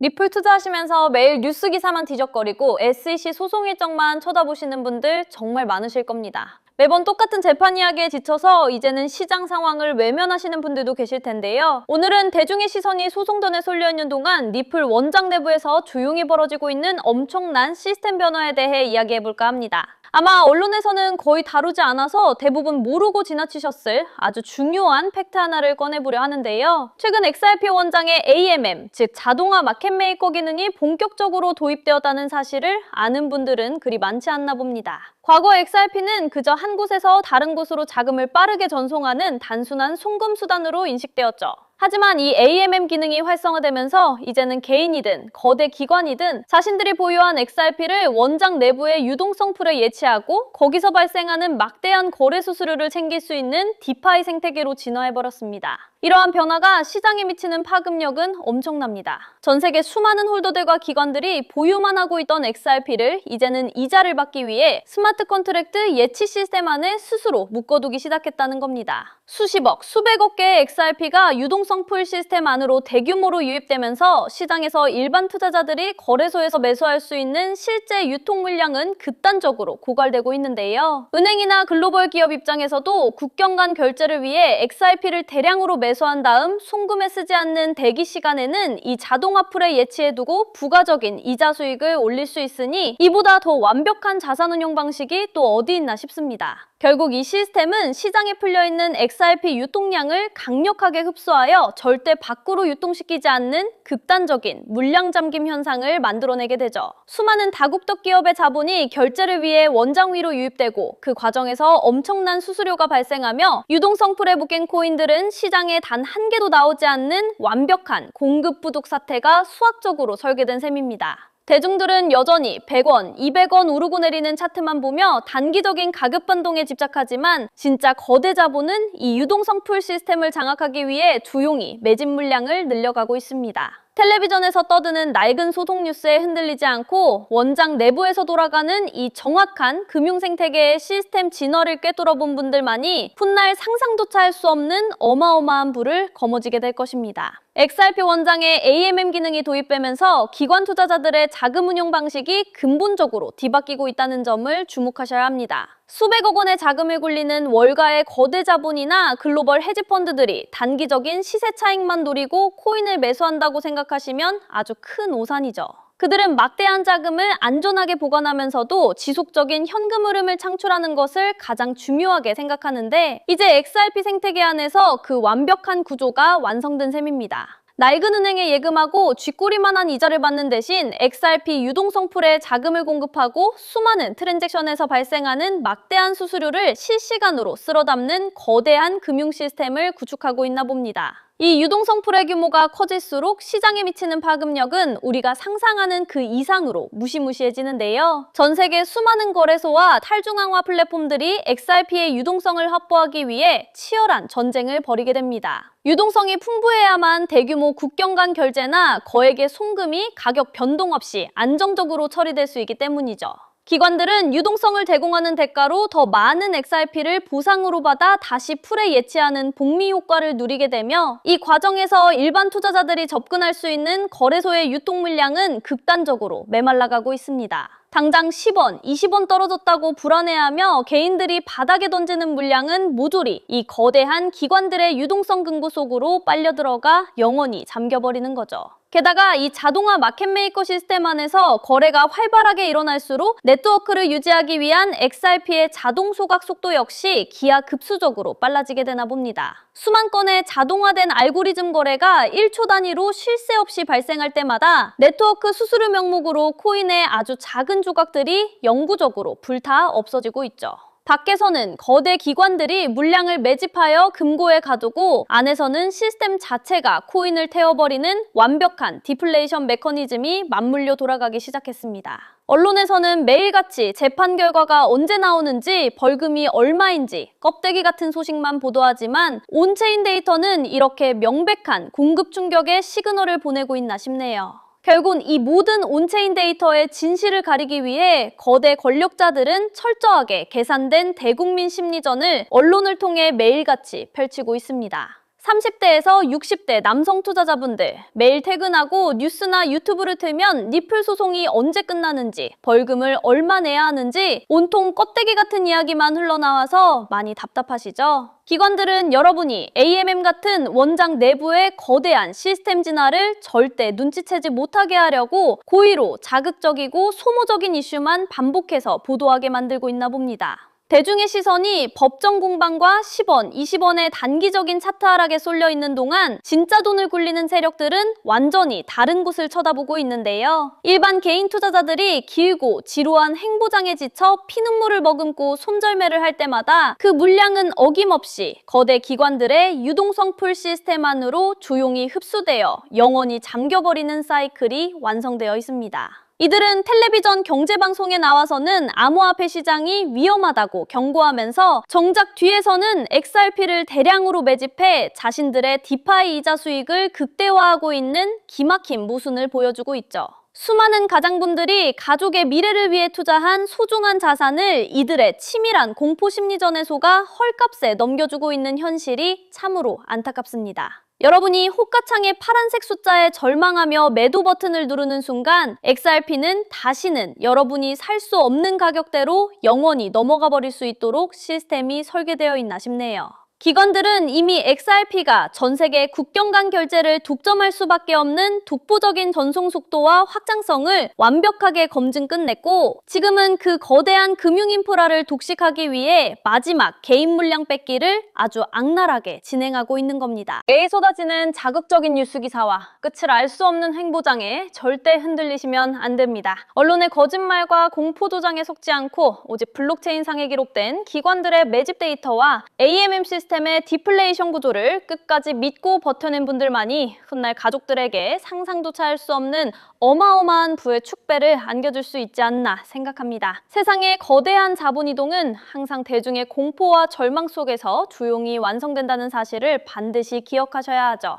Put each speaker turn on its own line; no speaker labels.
리플 투자하시면서 매일 뉴스 기사만 뒤적거리고 SEC 소송 일정만 쳐다보시는 분들 정말 많으실 겁니다. 매번 똑같은 재판 이야기에 지쳐서 이제는 시장 상황을 외면하시는 분들도 계실 텐데요. 오늘은 대중의 시선이 소송전에 쏠려있는 동안 리플 원장 내부에서 조용히 벌어지고 있는 엄청난 시스템 변화에 대해 이야기해볼까 합니다. 아마 언론에서는 거의 다루지 않아서 대부분 모르고 지나치셨을 아주 중요한 팩트 하나를 꺼내보려 하는데요. 최근 XRP 원장의 AMM, 즉 자동화 마켓 메이커 기능이 본격적으로 도입되었다는 사실을 아는 분들은 그리 많지 않나 봅니다. 과거 XRP는 그저 한 곳에서 다른 곳으로 자금을 빠르게 전송하는 단순한 송금 수단으로 인식되었죠. 하지만 이 AMM 기능이 활성화되면서 이제는 개인이든 거대 기관이든 자신들이 보유한 XRP를 원장 내부의 유동성 풀에 예치하고 거기서 발생하는 막대한 거래 수수료를 챙길 수 있는 디파이 생태계로 진화해버렸습니다. 이러한 변화가 시장에 미치는 파급력은 엄청납니다. 전 세계 수많은 홀더들과 기관들이 보유만 하고 있던 XRP를 이제는 이자를 받기 위해 스마트 컨트랙트 예치 시스템 안에 스스로 묶어두기 시작했다는 겁니다. 수십억, 수백억 개의 XRP가 유동성 풀 시스템 안으로 대규모로 유입되면서 시장에서 일반 투자자들이 거래소에서 매수할 수 있는 실제 유통 물량은 극단적으로 고갈되고 있는데요. 은행이나 글로벌 기업 입장에서도 국경 간 결제를 위해 XRP를 대량으로 매수한 다음 송금에 쓰지 않는 대기 시간에는 이 자동화 풀에 예치해두고 부가적인 이자 수익을 올릴 수 있으니 이보다 더 완벽한 자산운용 방식이 또 어디 있나 싶습니다. 결국 이 시스템은 시장에 풀려있는 XRP 유통량을 강력하게 흡수하여 절대 밖으로 유통시키지 않는 극단적인 물량 잠김 현상을 만들어내게 되죠. 수많은 다국적 기업의 자본이 결제를 위해 원장 위로 유입되고 그 과정에서 엄청난 수수료가 발생하며 유동성 풀에 묶인 코인들은 시장에 단 한 개도 나오지 않는 완벽한 공급 부족 사태가 수학적으로 설계된 셈입니다. 대중들은 여전히 100원, 200원 오르고 내리는 차트만 보며 단기적인 가격 변동에 집착하지만 진짜 거대 자본은 이 유동성 풀 시스템을 장악하기 위해 조용히 매집 물량을 늘려가고 있습니다. 텔레비전에서 떠드는 낡은 소송 뉴스에 흔들리지 않고 원장 내부에서 돌아가는 이 정확한 금융생태계의 시스템 진화를 꿰뚫어본 분들만이 훗날 상상조차 할 수 없는 어마어마한 부를 거머쥐게 될 것입니다. XRP 원장의 AMM 기능이 도입되면서 기관 투자자들의 자금 운용 방식이 근본적으로 뒤바뀌고 있다는 점을 주목하셔야 합니다. 수백억 원의 자금을 굴리는 월가의 거대 자본이나 글로벌 헤지펀드들이 단기적인 시세 차익만 노리고 코인을 매수한다고 생각하시면 아주 큰 오산이죠. 그들은 막대한 자금을 안전하게 보관하면서도 지속적인 현금 흐름을 창출하는 것을 가장 중요하게 생각하는데 이제 XRP 생태계 안에서 그 완벽한 구조가 완성된 셈입니다. 낡은 은행에 예금하고 쥐꼬리만한 이자를 받는 대신 XRP 유동성 풀에 자금을 공급하고 수많은 트랜잭션에서 발생하는 막대한 수수료를 실시간으로 쓸어 담는 거대한 금융 시스템을 구축하고 있나 봅니다. 이 유동성 풀의 규모가 커질수록 시장에 미치는 파급력은 우리가 상상하는 그 이상으로 무시무시해지는데요. 전 세계 수많은 거래소와 탈중앙화 플랫폼들이 XRP의 유동성을 확보하기 위해 치열한 전쟁을 벌이게 됩니다. 유동성이 풍부해야만 대규모 국경 간 결제나 거액의 송금이 가격 변동 없이 안정적으로 처리될 수 있기 때문이죠. 기관들은 유동성을 제공하는 대가로 더 많은 XRP를 보상으로 받아 다시 풀에 예치하는 복리 효과를 누리게 되며 이 과정에서 일반 투자자들이 접근할 수 있는 거래소의 유통 물량은 극단적으로 메말라가고 있습니다. 당장 10원, 20원 떨어졌다고 불안해하며 개인들이 바닥에 던지는 물량은 모조리 이 거대한 기관들의 유동성 금고 속으로 빨려들어가 영원히 잠겨버리는 거죠. 게다가 이 자동화 마켓 메이커 시스템 안에서 거래가 활발하게 일어날수록 네트워크를 유지하기 위한 XRP의 자동 소각 속도 역시 기하급수적으로 빨라지게 되나 봅니다. 수만 건의 자동화된 알고리즘 거래가 1초 단위로 쉴 새 없이 발생할 때마다 네트워크 수수료 명목으로 코인의 아주 작은 조각들이 영구적으로 불타 없어지고 있죠. 밖에서는 거대 기관들이 물량을 매집하여 금고에 가두고 안에서는 시스템 자체가 코인을 태워버리는 완벽한 디플레이션 메커니즘이 맞물려 돌아가기 시작했습니다. 언론에서는 매일같이 재판 결과가 언제 나오는지 벌금이 얼마인지 껍데기 같은 소식만 보도하지만 온체인 데이터는 이렇게 명백한 공급 충격의 시그널을 보내고 있나 싶네요. 결국 이 모든 온체인 데이터의 진실을 가리기 위해 거대 권력자들은 철저하게 계산된 대국민 심리전을 언론을 통해 매일같이 펼치고 있습니다. 30대에서 60대 남성 투자자분들, 매일 퇴근하고 뉴스나 유튜브를 틀면 리플 소송이 언제 끝나는지, 벌금을 얼마 내야 하는지 온통 껍데기 같은 이야기만 흘러나와서 많이 답답하시죠? 기관들은 여러분이 AMM 같은 원장 내부의 거대한 시스템 진화를 절대 눈치채지 못하게 하려고 고의로 자극적이고 소모적인 이슈만 반복해서 보도하게 만들고 있나 봅니다. 대중의 시선이 법정 공방과 10원, 20원의 단기적인 차트 하락에 쏠려 있는 동안 진짜 돈을 굴리는 세력들은 완전히 다른 곳을 쳐다보고 있는데요. 일반 개인 투자자들이 길고 지루한 행보장에 지쳐 피눈물을 머금고 손절매를 할 때마다 그 물량은 어김없이 거대 기관들의 유동성 풀 시스템 안으로 조용히 흡수되어 영원히 잠겨버리는 사이클이 완성되어 있습니다. 이들은 텔레비전 경제방송에 나와서는 암호화폐 시장이 위험하다고 경고하면서 정작 뒤에서는 XRP를 대량으로 매집해 자신들의 디파이 이자 수익을 극대화하고 있는 기막힌 모순을 보여주고 있죠. 수많은 가장분들이 가족의 미래를 위해 투자한 소중한 자산을 이들의 치밀한 공포 심리전에 속아 헐값에 넘겨주고 있는 현실이 참으로 안타깝습니다. 여러분이 호가창의 파란색 숫자에 절망하며 매도 버튼을 누르는 순간 XRP는 다시는 여러분이 살 수 없는 가격대로 영원히 넘어가 버릴 수 있도록 시스템이 설계되어 있나 싶네요. 기관들은 이미 XRP가 전 세계 국경 간 결제를 독점할 수밖에 없는 독보적인 전송 속도와 확장성을 완벽하게 검증 끝냈고 지금은 그 거대한 금융 인프라를 독식하기 위해 마지막 개인 물량 뺏기를 아주 악랄하게 진행하고 있는 겁니다. 매일 쏟아지는 자극적인 뉴스 기사와 끝을 알 수 없는 행보장에 절대 흔들리시면 안 됩니다. 언론의 거짓말과 공포도장에 속지 않고 오직 블록체인상에 기록된 기관들의 매집 데이터와 AMM 시스템의 디플레이션 구조를 끝까지 믿고 버텨낸 분들만이 훗날 가족들에게 상상조차 할 수 없는 어마어마한 부의 축배를 안겨줄 수 있지 않나 생각합니다. 세상의 거대한 자본 이동은 항상 대중의 공포와 절망 속에서 조용히 완성된다는 사실을 반드시 기억하셔야 하죠.